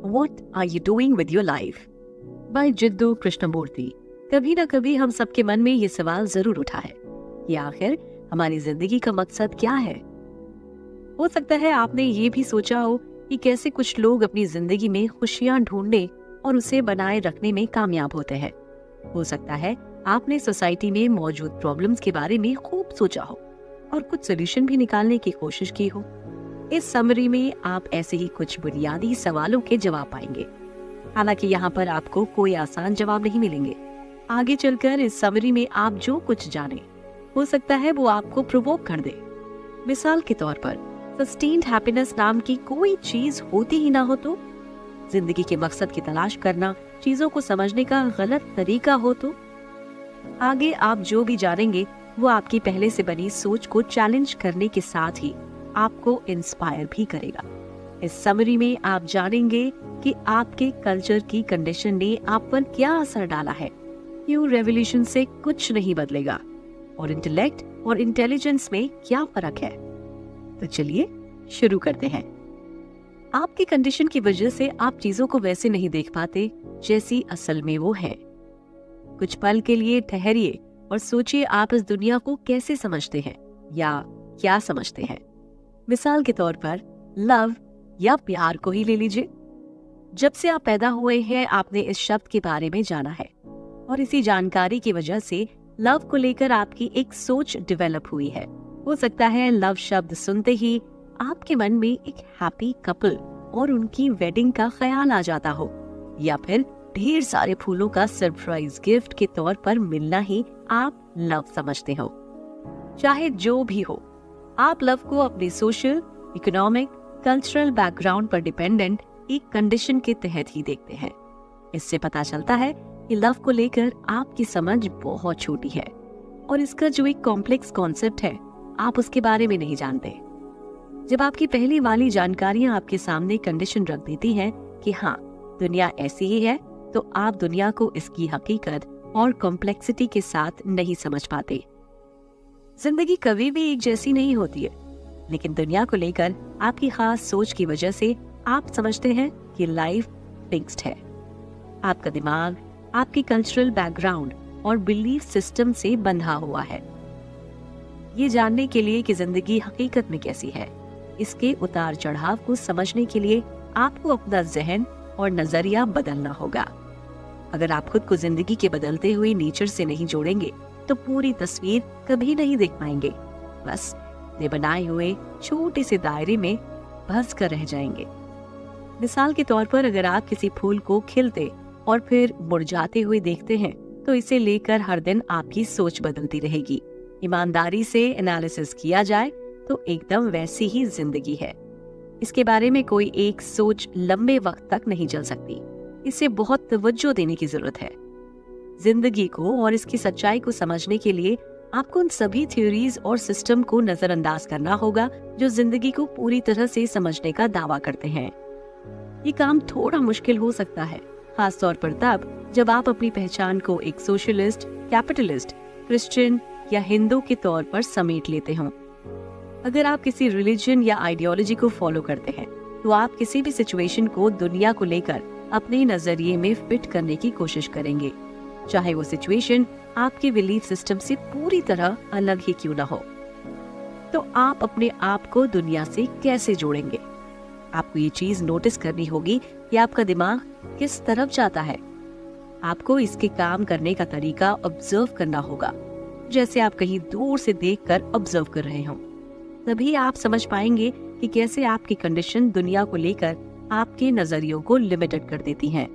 What are you doing with your life? By Jiddu Krishnamurti. कभी ना कभी हम सबके मन में ये सवाल जरूर उठा है कि आखिर हमारी जिंदगी का मकसद क्या है। हो सकता है आपने ये भी सोचा हो कि कैसे कुछ लोग अपनी जिंदगी में खुशियां ढूंढने और उसे बनाए रखने में कामयाब होते हैं। हो सकता है आपने सोसाइटी में मौजूद प्रॉब्लम्स के बारे में खूब सोचा हो और कुछ सोल्यूशन भी निकालने की कोशिश की हो। इस समरी में आप ऐसे ही कुछ बुनियादी सवालों के जवाब पाएंगे। हालांकि यहाँ पर आपको कोई आसान जवाब नहीं मिलेंगे। आगे चलकर इस समरी में आप जो कुछ जाने, हो सकता है वो आपको प्रोवोक कर दे। मिसाल के तौर पर सस्टेन्ड हैप्पीनेस नाम की कोई चीज होती ही ना हो तो, जिंदगी के मकसद की तलाश करना चीजों को समझने का गलत तरीका हो तो, आगे आप जो भी जानेंगे वो आपकी पहले से बनी सोच को चैलेंज करने के साथ ही आपको इंस्पायर भी करेगा। इस समरी में आप जानेंगे कि आपके कल्चर की कंडीशन ने आप पर क्या असर डाला है, क्यों रेवोल्यूशन से कुछ नहीं बदलेगा और इंटेलेक्ट और इंटेलिजेंस में क्या फर्क है। तो चलिए शुरू करते हैं। आपकी कंडीशन की वजह से आप चीजों को वैसे नहीं देख पाते जैसी असल में वो है। कुछ पल के लिए ठहरिए और सोचिए आप इस दुनिया को कैसे समझते हैं या क्या समझते हैं। मिसाल के तौर पर लव या प्यार को ही ले लीजिए। जब से आप पैदा हुए हैं आपने इस शब्द के बारे में जाना है और इसी जानकारी की वजह से लव को लेकर आपकी एक सोच डेवलप हुई है। हो सकता है लव शब्द सुनते ही आपके मन में एक हैप्पी कपल और उनकी वेडिंग का ख्याल आ जाता हो, या फिर ढेर सारे फूलों का सरप्राइज गिफ्ट के तौर पर मिलना ही आप लव समझते हो। चाहे जो भी हो, आप लव को अपने सोशल, इकोनॉमिक, कल्चरल बैकग्राउंड पर डिपेंडेंट एक कंडीशन के तहत ही देखते हैं। इससे पता चलता है कि लव को लेकर आपकी समझ बहुत छोटी है और इसका जो एक कॉम्प्लेक्स कॉन्सेप्ट है आप उसके बारे में नहीं जानते। जब आपकी पहली वाली जानकारियां आपके सामने कंडीशन रख देती हैं कि हाँ दुनिया ऐसी ही है, तो आप दुनिया को इसकी हकीकत और कॉम्प्लेक्सिटी के साथ नहीं समझ पाते। जिंदगी कभी भी एक जैसी नहीं होती है, लेकिन दुनिया को लेकर आपकी खास सोच की वजह से आप समझते हैं कि लाइफ फिक्स्ड है। आपका दिमाग आपकी कल्चरल बैकग्राउंड और बिलीफ सिस्टम से बंधा हुआ है। ये जानने के लिए कि जिंदगी हकीकत में कैसी है, इसके उतार चढ़ाव को समझने के लिए आपको अपना जहन और नजरिया बदलना होगा। अगर आप खुद को जिंदगी के बदलते हुए नेचर से नहीं जोड़ेंगे तो पूरी तस्वीर कभी नहीं देख पाएंगे। बस ये बनाए हुए छोटे से दायरे में फंस कर रह जाएंगे। मिसाल के तौर पर अगर आप किसी फूल को खिलते और फिर मुरझाते हुए देखते हैं तो इसे लेकर हर दिन आपकी सोच बदलती रहेगी। ईमानदारी से एनालिसिस किया जाए तो एकदम वैसी ही जिंदगी है। इसके बारे में कोई एक सोच लंबे वक्त तक नहीं चल सकती। इसे बहुत तवज्जो देने की जरूरत है। जिंदगी को और इसकी सच्चाई को समझने के लिए आपको उन सभी थ्योरीज और सिस्टम को नजरअंदाज करना होगा जो जिंदगी को पूरी तरह से समझने का दावा करते हैं। ये काम थोड़ा मुश्किल हो सकता है, खास तौर पर तब जब आप अपनी पहचान को एक सोशलिस्ट, कैपिटलिस्ट, क्रिश्चियन या हिंदू के तौर पर समेट लेते हों। अगर आप किसी रिलीजन या आइडियोलॉजी को फॉलो करते हैं तो आप किसी भी सिचुएशन को दुनिया को लेकर अपने नजरिए में फिट करने की कोशिश करेंगे, चाहे वो सिचुएशन आपके बिलीफ सिस्टम से पूरी तरह अलग ही क्यों ना हो। तो आप अपने आप को दुनिया से कैसे जोड़ेंगे? आपको ये चीज नोटिस करनी होगी कि आपका दिमाग किस तरफ जाता है। आपको इसके काम करने का तरीका ऑब्जर्व करना होगा, जैसे आप कहीं दूर से देखकर ऑब्जर्व कर रहे हो। तभी आप समझ पाएंगे कि कैसे आपकी कंडीशन दुनिया को लेकर आपके नजरियों को लिमिटेड कर देती हैं।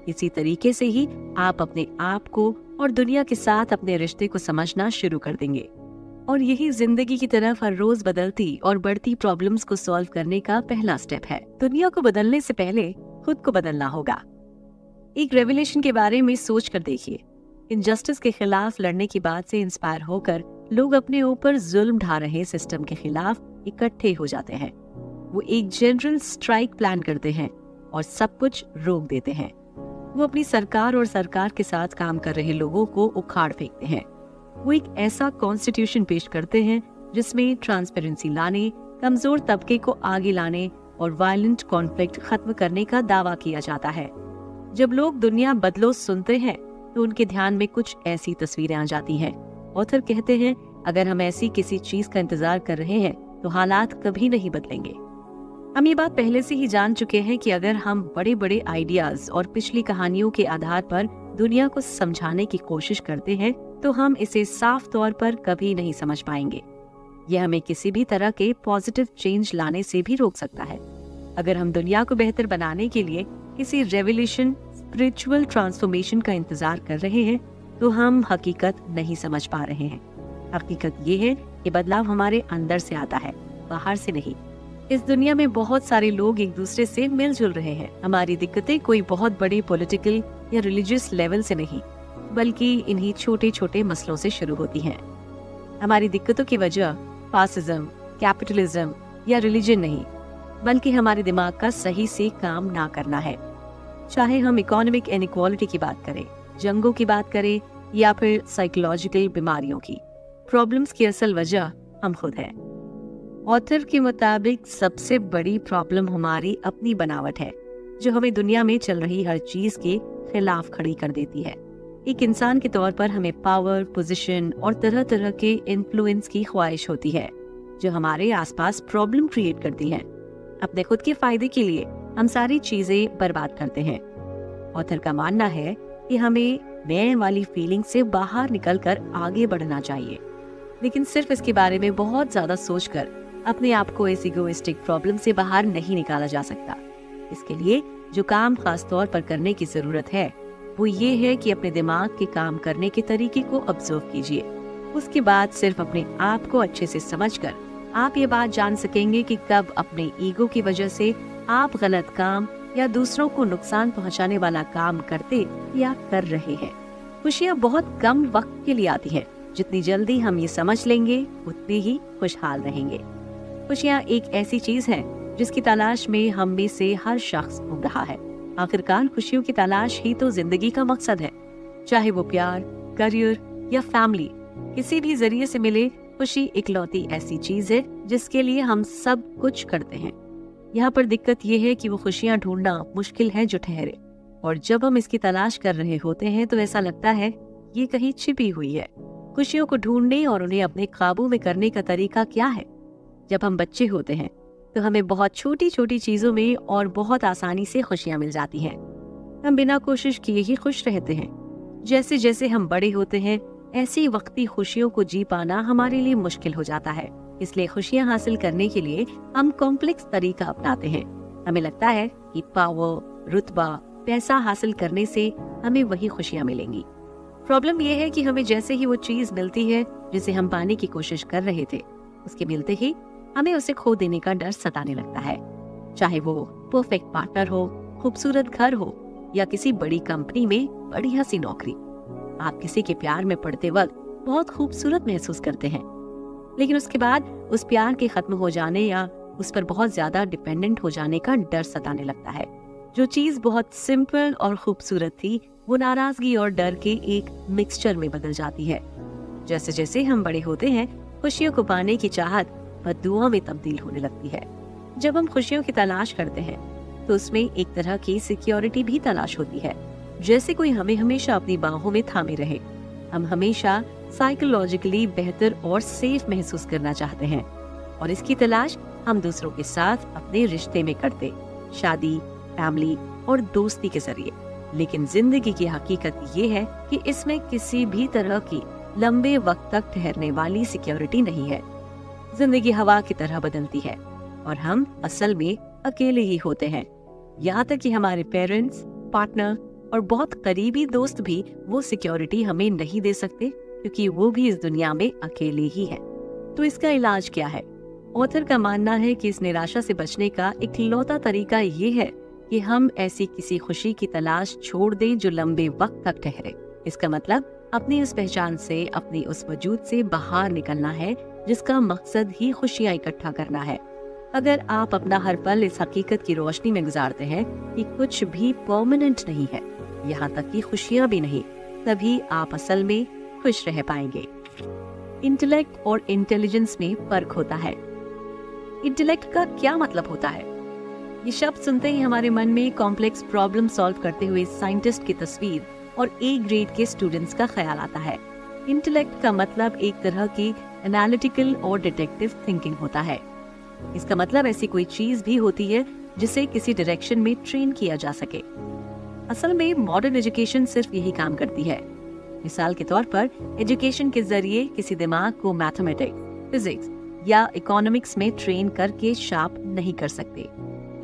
इसी तरीके से ही आप अपने आप को और दुनिया के साथ अपने रिश्ते को समझना शुरू कर देंगे। और यही जिंदगी की तरफ हर रोज बदलती और बढ़ती प्रॉब्लम्स को सॉल्व करने का पहला स्टेप है। दुनिया को बदलने से पहले खुद को बदलना होगा। एक रेवोल्यूशन के बारे में सोच कर देखिए। इनजस्टिस के खिलाफ लड़ने की बात से इंस्पायर होकर लोग अपने ऊपर जुल्म ढा रहे सिस्टम के खिलाफ इकट्ठे हो जाते हैं। वो एक जनरल स्ट्राइक प्लान करते हैं और सब कुछ रोक देते हैं। वो अपनी सरकार और सरकार के साथ काम कर रहे लोगों को उखाड़ फेंकते हैं। वो एक ऐसा कॉन्स्टिट्यूशन पेश करते हैं जिसमें ट्रांसपेरेंसी लाने, कमजोर तबके को आगे लाने और वायलेंट कॉन्फ्लिक्ट खत्म करने का दावा किया जाता है। जब लोग दुनिया बदलो सुनते हैं तो उनके ध्यान में कुछ ऐसी तस्वीरें आ जाती हैं। ऑथर कहते हैं, अगर हम ऐसी किसी चीज का इंतजार कर रहे हैं तो हालात कभी नहीं बदलेंगे। हम ये बात पहले से ही जान चुके हैं कि अगर हम बड़े बड़े आइडियाज और पिछली कहानियों के आधार पर दुनिया को समझाने की कोशिश करते हैं तो हम इसे साफ तौर पर कभी नहीं समझ पाएंगे। यह हमें किसी भी तरह के पॉजिटिव चेंज लाने से भी रोक सकता है। अगर हम दुनिया को बेहतर बनाने के लिए किसी रेवोल्यूशन, स्पिरिचुअल ट्रांसफॉर्मेशन का इंतजार कर रहे हैं तो हम हकीकत नहीं समझ पा रहे हैं। हकीकत ये है कि बदलाव हमारे अंदर से आता है, बाहर से नहीं। इस दुनिया में बहुत सारे लोग एक दूसरे से मिलजुल रहे हैं। हमारी दिक्कतें कोई बहुत बड़े पॉलिटिकल या रिलीजियस लेवल से नहीं, बल्कि इन्हीं छोटे छोटे मसलों से शुरू होती हैं। हमारी दिक्कतों की वजह फासिज्म, कैपिटलिज्म या रिलीजन नहीं, बल्कि हमारे दिमाग का सही से काम ना करना है। चाहे हम इकोनॉमिक इनइक्वालिटी की बात करें, जंगों की बात करें या फिर साइकोलॉजिकल बीमारियों की, प्रॉब्लम्स की असल वजह हम खुद हैं। ऑथर के मुताबिक सबसे बड़ी प्रॉब्लम हमारी अपनी बनावट है, जो हमें दुनिया में चल रही हर चीज के खिलाफ खड़ी कर देती है। एक इंसान के तौर पर हमें पावर, पोजीशन और तरह तरह के इन्फ्लुएंस की ख्वाहिश होती है, जो हमारे आसपास प्रॉब्लम क्रिएट करती है। अपने खुद के फायदे के लिए हम सारी चीजें बर्बाद करते हैं। ऑथर का मानना है कि हमें मैं वाली फीलिंग से बाहर निकलकर आगे बढ़ना चाहिए, लेकिन सिर्फ इसके बारे में बहुत ज्यादा सोचकर अपने आप को इस इगोइस्टिक प्रॉब्लम से बाहर नहीं निकाला जा सकता। इसके लिए जो काम खास तौर पर करने की जरूरत है वो ये है कि अपने दिमाग के काम करने के तरीके को ऑब्जर्व कीजिए। उसके बाद सिर्फ अपने आप को अच्छे से समझकर आप ये बात जान सकेंगे कि कब अपने ईगो की वजह से आप गलत काम या दूसरों को नुकसान पहुंचाने वाला काम करते या कर रहे हैं। खुशियाँ बहुत कम वक्त के लिए आती हैं। जितनी जल्दी हम ये समझ लेंगे उतने ही खुशहाल रहेंगे। खुशियाँ एक ऐसी चीज है जिसकी तलाश में हम में से हर शख्स घूम रहा है। आखिरकार खुशियों की तलाश ही तो जिंदगी का मकसद है। चाहे वो प्यार, करियर या फैमिली, किसी भी जरिए से मिले, खुशी इकलौती ऐसी चीज है जिसके लिए हम सब कुछ करते हैं। यहाँ पर दिक्कत ये है कि वो खुशियाँ ढूंढना मुश्किल है जो ठहरे, और जब हम इसकी तलाश कर रहे होते हैं तो ऐसा लगता है ये कहीं छिपी हुई है। खुशियों को ढूंढने और उन्हें अपने काबू में करने का तरीका क्या है? जब हम बच्चे होते हैं तो हमें बहुत छोटी छोटी चीजों में और बहुत आसानी से खुशियां मिल जाती हैं। हम बिना कोशिश किए ही खुश रहते हैं। जैसे जैसे हम बड़े होते हैं, ऐसी वक्ती खुशियों को जी पाना हमारे लिए मुश्किल हो जाता है। इसलिए खुशियां हासिल करने के लिए हम कॉम्प्लेक्स तरीका अपनाते हैं। हमें लगता है कि पावर, रुतबा, पैसा हासिल करने से हमें वही खुशियां मिलेंगी। प्रॉब्लम यह है कि हमें जैसे ही वो चीज मिलती है जिसे हम पाने की कोशिश कर रहे थे, उसके मिलते ही हमें उसे खो देने का डर सताने लगता है। चाहे वो परफेक्ट पार्टनर हो, खूबसूरत घर हो या किसी बड़ी कंपनी में बढ़िया सी नौकरी। आप किसी के प्यार में पड़ते वक्त बहुत खूबसूरत महसूस करते हैं, लेकिन उसके बाद उस प्यार के खत्म हो जाने या उस पर बहुत ज्यादा डिपेंडेंट हो जाने का डर सताने लगता है। जो चीज बहुत सिंपल और खूबसूरत थी वो नाराजगी और डर के एक मिक्सचर में बदल जाती है। जैसे जैसे हम बड़े होते हैं, खुशियों को पाने की चाहत बद्दुआ में तब्दील होने लगती है। जब हम खुशियों की तलाश करते हैं तो उसमें एक तरह की सिक्योरिटी भी तलाश होती है, जैसे कोई हमें हमेशा अपनी बाहों में थामे रहे। हम हमेशा साइकोलॉजिकली बेहतर और सेफ महसूस करना चाहते हैं, और इसकी तलाश हम दूसरों के साथ अपने रिश्ते में करते, शादी, फैमिली और दोस्ती के जरिए। लेकिन जिंदगी की हकीकत ये है कि इसमें किसी भी तरह की लंबे वक्त तक ठहरने वाली सिक्योरिटी नहीं है। जिंदगी हवा की तरह बदलती है और हम असल में अकेले ही होते हैं। यहाँ तक कि हमारे पेरेंट्स, पार्टनर और बहुत करीबी दोस्त भी वो सिक्योरिटी हमें नहीं दे सकते, क्योंकि वो भी इस दुनिया में अकेले ही है। तो इसका इलाज क्या है? ऑथर का मानना है कि इस निराशा से बचने का इकलौता तरीका ये है कि हम ऐसी किसी खुशी की तलाश छोड़ दें जो लंबे वक्त तक ठहरे। इसका मतलब अपनी उस पहचान से, अपनी उस वजूद से बाहर निकलना है जिसका मकसद ही खुशियाँ इकट्ठा करना है। अगर आप अपना हर पल इस हकीकत की रोशनी में गुजारते हैं कि कुछ भी परमानेंट नहीं है, यहाँ तक कि खुशियाँ भी नहीं, तभी आप असल में खुश रह पाएंगे। इंटेलेक्ट और इंटेलिजेंस में फर्क होता है। इंटेलेक्ट का क्या मतलब होता है? ये शब्द सुनते ही हमारे मन में कॉम्प्लेक्स प्रॉब्लम सॉल्व करते हुए साइंटिस्ट की तस्वीर और ए ग्रेड के स्टूडेंट्स का ख्याल आता है। इंटेलेक्ट का मतलब एक तरह की एनालिटिकल और डिटेक्टिव थिंकिंग होता है। इसका मतलब ऐसी कोई चीज भी होती है जिसे किसी डायरेक्शन में ट्रेन किया जा सके। असल में मॉडर्न एजुकेशन सिर्फ यही काम करती है। मिसाल के तौर पर एजुकेशन के जरिए किसी दिमाग को मैथमेटिक्स, फिजिक्स या इकोनॉमिक्स में ट्रेन करके शार्प नहीं कर सकते।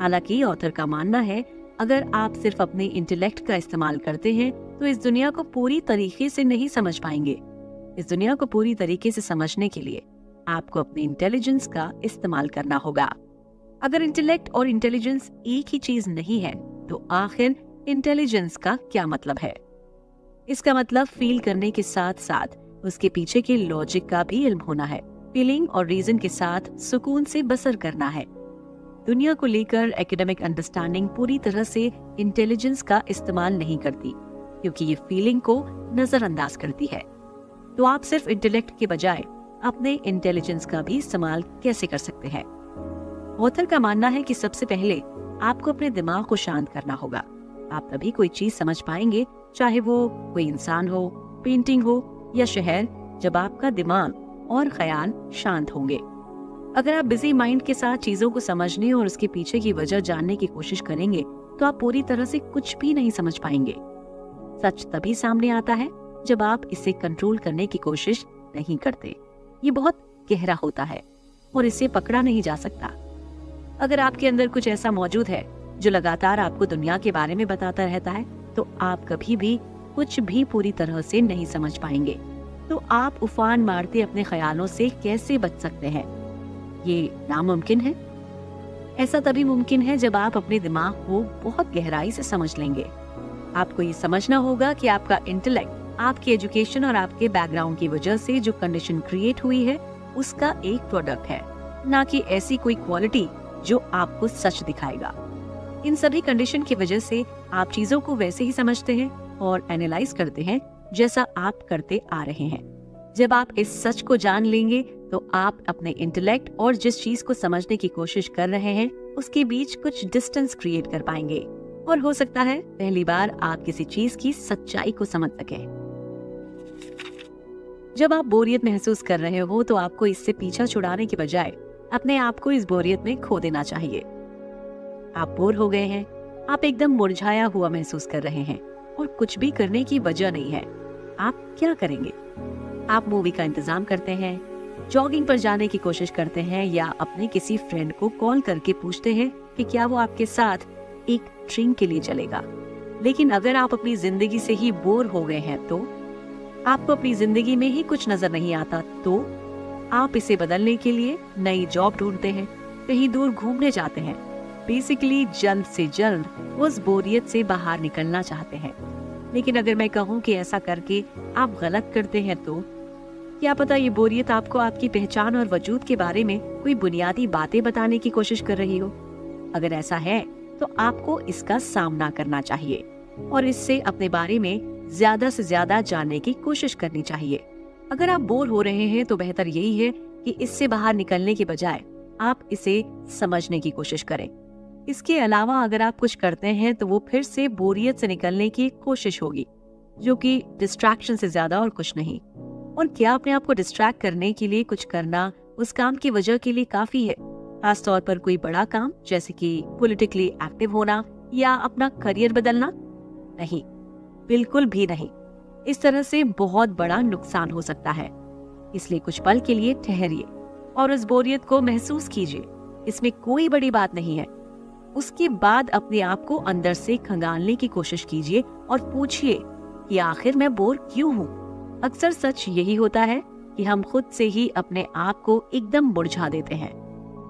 हालांकि ऑथर का मानना है, अगर आप सिर्फ अपने इंटेलेक्ट का इस्तेमाल करते हैं तो इस दुनिया को पूरी तरीके से नहीं समझ पाएंगे। इस दुनिया को पूरी तरीके से समझने के लिए आपको अपने इंटेलिजेंस का इस्तेमाल करना होगा। अगर इंटेलेक्ट और इंटेलिजेंस एक ही चीज नहीं है तो आखिर इंटेलिजेंस का क्या मतलब है? इसका मतलब फील करने के साथ साथ उसके पीछे के लॉजिक का भी इल्म होना है। फीलिंग और रीजन के साथ सुकून से बसर करना है। दुनिया को लेकर एकेडमिक अंडरस्टैंडिंग पूरी तरह से इंटेलिजेंस का इस्तेमाल नहीं करती, क्योंकि ये फीलिंग को नजरअंदाज करती है। तो आप सिर्फ इंटेलेक्ट के बजाय अपने इंटेलिजेंस का भी इस्तेमाल कैसे कर सकते हैं? ऑथर का मानना है कि सबसे पहले आपको अपने दिमाग को शांत करना होगा। आप तभी कोई चीज समझ पाएंगे, चाहे वो कोई इंसान हो, पेंटिंग हो या शहर, जब आपका दिमाग और ख्याल शांत होंगे। अगर आप बिजी माइंड के साथ चीजों को समझने और उसके पीछे की वजह जानने की कोशिश करेंगे तो आप पूरी तरह से कुछ भी नहीं समझ पाएंगे। सच तभी सामने आता है जब आप इसे कंट्रोल करने की कोशिश नहीं करते। ये बहुत गहरा होता है और इसे पकड़ा नहीं जा सकता। अगर आपके अंदर कुछ ऐसा मौजूद है जो लगातार आपको दुनिया के बारे में बताता रहता है, तो आप कभी भी कुछ भी पूरी तरह से नहीं समझ पाएंगे। तो आप उफान मारते अपने ख्यालों से कैसे बच सकते हैं? ये नामुमकिन है। ऐसा तभी मुमकिन है जब आप अपने दिमाग को बहुत गहराई से समझ लेंगे। आपको ये समझना होगा कि आपका इंटेलेक्ट आपकी एजुकेशन और आपके बैकग्राउंड की वजह से जो कंडीशन क्रिएट हुई है उसका एक प्रोडक्ट है, ना कि ऐसी कोई क्वालिटी जो आपको सच दिखाएगा। इन सभी कंडीशन की वजह से आप चीजों को वैसे ही समझते हैं और एनालाइज करते हैं जैसा आप करते आ रहे हैं। जब आप इस सच को जान लेंगे तो आप अपने इंटेलेक्ट और जिस चीज को समझने की कोशिश कर रहे हैं उसके बीच कुछ डिस्टेंस क्रिएट कर पाएंगे और हो सकता है पहली बार आप किसी चीज की सच्चाई को समझ सकें। जब आप बोरियत महसूस कर रहे हो तो आपको इससे पीछा छुड़ाने के बजाय अपने आप को इस बोरियत में खो देना चाहिए। आप बोर हो गए हैं, आप एकदम मुरझाया हुआ महसूस कर रहे हैं और कुछ भी करने की वजह नहीं है। आप क्या करेंगे? आप मूवी का इंतजाम करते हैं, जॉगिंग पर जाने की कोशिश करते हैं या अपने किसी फ्रेंड को कॉल करके पूछते हैं कि क्या वो आपके साथ एक ड्रिंक के लिए चलेगा। लेकिन अगर आप अपनी जिंदगी से ही बोर हो गए हैं, तो आपको अपनी जिंदगी में ही कुछ नजर नहीं आता, तो आप इसे बदलने के लिए नई जॉब ढूंढते हैं, कहीं दूर घूमने जाते हैं। बेसिकली जल्द से जल्द उस बोरियत से बाहर निकलना चाहते हैं। लेकिन अगर मैं कहूँ कि ऐसा करके आप गलत करते हैं, तो क्या पता ये बोरियत आपको आपकी पहचान और वजूद के बारे में कोई बुनियादी बातें बताने की कोशिश कर रही हो। अगर ऐसा है तो आपको इसका सामना करना चाहिए और इससे अपने बारे में ज्यादा से ज्यादा जानने की कोशिश करनी चाहिए। अगर आप बोर हो रहे हैं तो बेहतर यही है कि इससे बाहर निकलने के बजाय आप इसे समझने की कोशिश करें। इसके अलावा अगर आप कुछ करते हैं तो वो फिर से बोरियत से निकलने की कोशिश होगी, जो कि डिस्ट्रैक्शन से ज्यादा और कुछ नहीं। और क्या अपने आप को डिस्ट्रैक्ट करने के लिए कुछ करना उस काम की वजह के लिए काफी है? खास तौर पर कोई बड़ा काम जैसे कि पॉलिटिकली एक्टिव होना या अपना करियर बदलना? नहीं, बिल्कुल भी नहीं। इस तरह से बहुत बड़ा नुकसान हो सकता है। इसलिए कुछ पल के लिए ठहरिए और उस बोरियत को महसूस कीजिए। इसमें कोई बड़ी बात नहीं है। उसके बाद अपने आप को अंदर से खंगालने की कोशिश कीजिए और पूछिए कि आखिर मैं बोर क्यों हूँ। अक्सर सच यही होता है कि हम खुद से ही अपने आप को एकदम मुरझा देते हैं।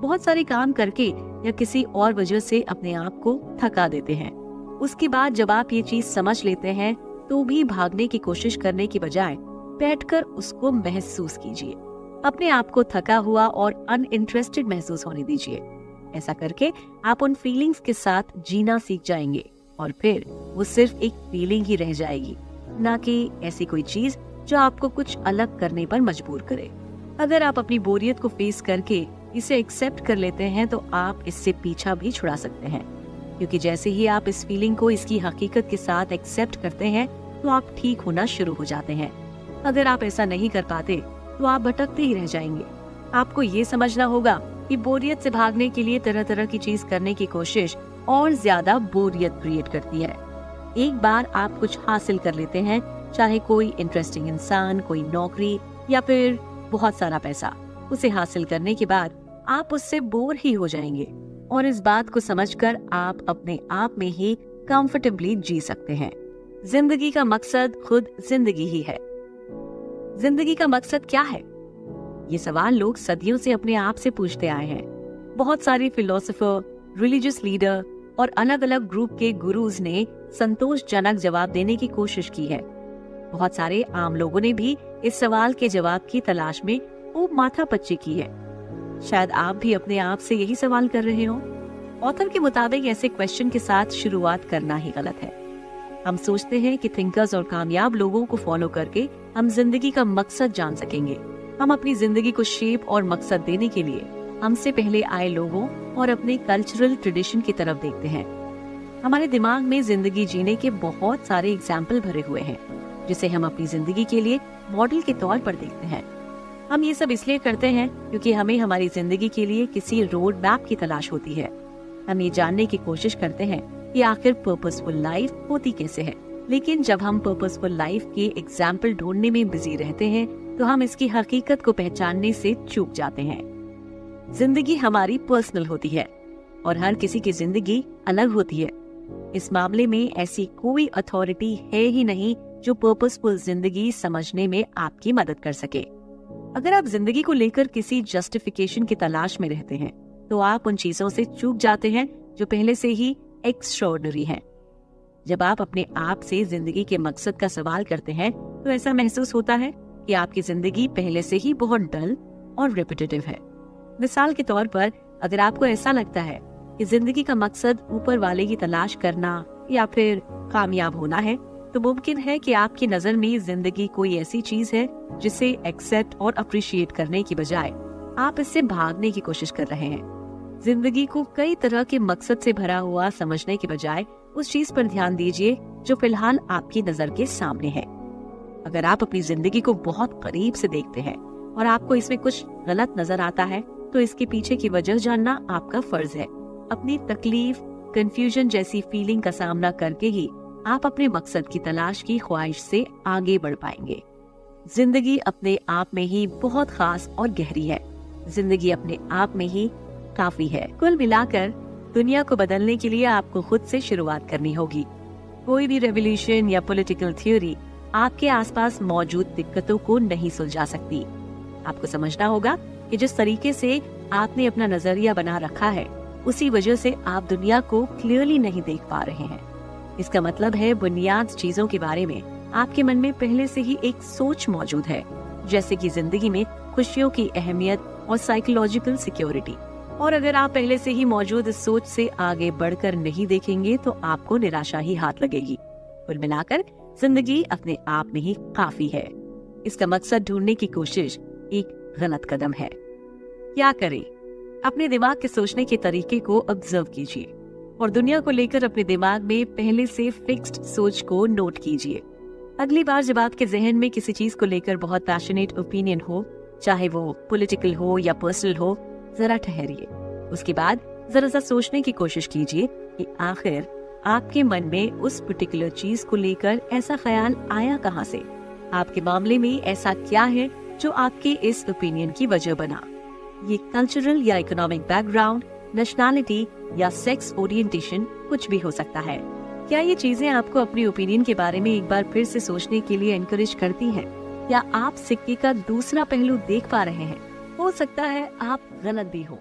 बहुत सारे काम करके या किसी और वजह से अपने आप को थका देते हैं। उसके बाद जब आप ये चीज समझ लेते हैं तो भी भागने की कोशिश करने की बजाय बैठकर उसको महसूस कीजिए। अपने आप को थका हुआ और अनइंटरेस्टेड महसूस होने दीजिए। ऐसा करके आप उन फीलिंग्स के साथ जीना सीख जाएंगे और फिर वो सिर्फ एक फीलिंग ही रह जाएगी, ना कि ऐसी कोई चीज जो आपको कुछ अलग करने पर मजबूर करे। अगर आप अपनी बोरियत को फेस करके इसे एक्सेप्ट कर लेते हैं तो आप इससे पीछा भी छुड़ा सकते हैं, क्योंकि जैसे ही आप इस फीलिंग को इसकी हकीकत के साथ एक्सेप्ट करते हैं तो आप ठीक होना शुरू हो जाते हैं। अगर आप ऐसा नहीं कर पाते तो आप भटकते ही रह जाएंगे। आपको ये समझना होगा कि बोरियत से भागने के लिए तरह तरह की चीज करने की कोशिश और ज्यादा बोरियत क्रिएट करती है। एक बार आप कुछ हासिल कर लेते हैं, चाहे कोई इंटरेस्टिंग इंसान, कोई नौकरी या फिर बहुत सारा पैसा, उसे हासिल करने के बाद आप उससे बोर ही हो जाएंगे और इस बात को समझकर आप अपने आप में ही कंफर्टेबली जी सकते हैं। जिंदगी का मकसद खुद जिंदगी ही है। जिंदगी का मकसद क्या है? ये सवाल लोग सदियों से अपने आप से पूछते आए हैं। बहुत सारे फिलोसोफर, रिलीजियस लीडर और अलग अलग ग्रुप के गुरुज ने संतोषजनक जवाब देने की कोशिश की है। बहुत सारे आम लोगों ने भी इस सवाल के जवाब की तलाश में खूब माथापच्ची की है। शायद आप भी अपने आप से यही सवाल कर रहे हो। ऑथर के मुताबिक ऐसे क्वेश्चन के साथ शुरुआत करना ही गलत है। हम सोचते हैं कि थिंकर्स और कामयाब लोगों को फॉलो करके हम जिंदगी का मकसद जान सकेंगे। हम अपनी जिंदगी को शेप और मकसद देने के लिए हमसे पहले आए लोगों और अपने कल्चरल ट्रेडिशन की तरफ देखते हैं। हमारे दिमाग में जिंदगी जीने के बहुत सारे एग्जाम्पल भरे हुए हैं, जिसे हम अपनी जिंदगी के लिए मॉडल के तौर पर देखते हैं। हम ये सब इसलिए करते हैं क्योंकि हमें हमारी जिंदगी के लिए किसी रोड मैप की तलाश होती है। हम ये जानने की कोशिश करते हैं कि आखिर पर्पसफुल लाइफ होती कैसे है। लेकिन जब हम पर्पसफुल लाइफ के एग्जाम्पल ढूंढने में बिजी रहते हैं तो हम इसकी हकीकत को पहचानने से चूक जाते हैं। जिंदगी हमारी पर्सनल होती है और हर किसी की जिंदगी अलग होती है। इस मामले में ऐसी कोई अथॉरिटी है ही नहीं जो पर्पसफुल जिंदगी समझने में आपकी मदद कर सके। अगर आप जिंदगी को लेकर किसी जस्टिफिकेशन की तलाश में रहते हैं तो आप उन चीजों से चूक जाते हैं जो पहले से ही एक्स्ट्राऑर्डिनरी हैं। जब आप अपने आप से जिंदगी के मकसद का सवाल करते हैं तो ऐसा महसूस होता है कि आपकी जिंदगी पहले से ही बहुत डल और रिपीटेटिव है। मिसाल के तौर पर, अगर आपको ऐसा लगता है कि जिंदगी का मकसद ऊपर वाले की तलाश करना या फिर कामयाब होना है, तो मुमकिन है कि आपकी नजर में जिंदगी कोई ऐसी चीज है जिसे एक्सेप्ट और अप्रिशिएट करने की बजाय आप इससे भागने की कोशिश कर रहे हैं। जिंदगी को कई तरह के मकसद से भरा हुआ समझने के बजाय उस चीज पर ध्यान दीजिए जो फिलहाल आपकी नजर के सामने है। अगर आप अपनी जिंदगी को बहुत करीब से देखते हैं और आपको इसमें कुछ गलत नजर आता है तो इसके पीछे की वजह जानना आपका फर्ज है। अपनी तकलीफ, कंफ्यूजन जैसी फीलिंग का सामना करके ही आप अपने मकसद की तलाश की ख्वाहिश से आगे बढ़ पाएंगे। जिंदगी अपने आप में ही बहुत खास और गहरी है। जिंदगी अपने आप में ही काफी है। कुल मिलाकर दुनिया को बदलने के लिए आपको खुद से शुरुआत करनी होगी। कोई भी रेवोल्यूशन या पॉलिटिकल थ्योरी आपके आसपास मौजूद दिक्कतों को नहीं सुलझा सकती। आपको समझना होगा कि जिस तरीके से आपने अपना नजरिया बना रखा है उसी वजह से आप दुनिया को क्लियरली नहीं देख पा रहे हैं। इसका मतलब है बुनियाद चीजों के बारे में आपके मन में पहले से ही एक सोच मौजूद है, जैसे कि जिंदगी में खुशियों की अहमियत और साइकोलॉजिकल सिक्योरिटी। और अगर आप पहले से ही मौजूद इस सोच से आगे बढ़कर नहीं देखेंगे तो आपको निराशा ही हाथ लगेगी। कुल मिलाकर जिंदगी अपने आप में ही काफी है। इसका मकसद ढूंढने की कोशिश एक गलत कदम है। क्या करें? अपने दिमाग के सोचने के तरीके को ऑब्जर्व कीजिए और दुनिया को लेकर अपने दिमाग में पहले से फिक्स्ड सोच को नोट कीजिए। अगली बार जब आपके जहन में किसी चीज को लेकर बहुत पैशनेट ओपिनियन हो, चाहे वो पॉलिटिकल हो या पर्सनल हो, जरा ठहरिए। उसके बाद जरा सा सोचने की कोशिश कीजिए कि आखिर आपके मन में उस पर्टिकुलर चीज को लेकर ऐसा ख्याल आया कहाँ से। आपके मामले में ऐसा क्या है जो आपके इस ओपिनियन की वजह बना। ये कल्चरल या इकोनॉमिक बैकग्राउंड, नेशनैलिटी या सेक्स ओरिएंटेशन कुछ भी हो सकता है। क्या ये चीजें आपको अपनी ओपिनियन के बारे में एक बार फिर से सोचने के लिए एनकरेज करती हैं? या आप सिक्के का दूसरा पहलू देख पा रहे हैं? हो सकता है आप गलत भी हो।